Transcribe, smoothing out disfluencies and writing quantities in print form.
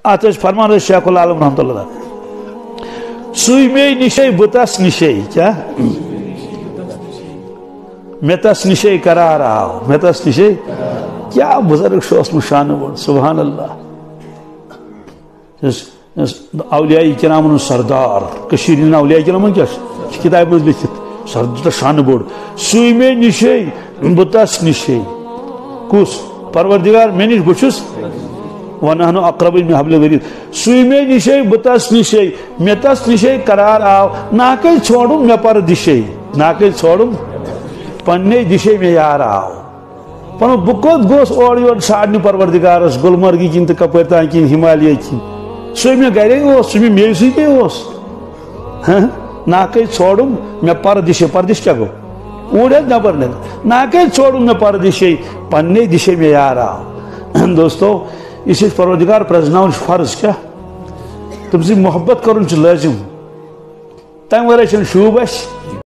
ات فرمان شیخ العالم رحمۃ اللہ سوی مے نشے بتس نشے کیا میں تس نشے قرار آو میں تس نشے کیا بزرگ شوس مشان بڑ سبحان اللہ اولیاء کرام سردار کشیر اولیاء کرام کیا کتاب مز لکھت سردار شان بوڑ سوی میں نشے بتس نشے کس پروردگار میں نش بچس ونحن اقرب من حبل الورید سوی میں نشے بتس نشے میں تس نشے قرار آو ناکے چھوڑم میں پر دشے ناکے چھوڑم پنے دشے میں یار آو پنو بکوت گوس اور یور ساڑنی پروردگارس گلمرگی کن تو کپر تان کن ہمالیہ کن سوی میں گرے سوی میں میوسی تے ناکے چھوڑم میں پر دشے پردش کیا گو اوڑے نبر نے ناکے چھوڑم میں پر دشے پنے دشے میں یار آو دوستو اس پروردگار پرزناؤن فرض کیا تم سے محبت کرن چھ لازم تم ورائے چھن شوب اس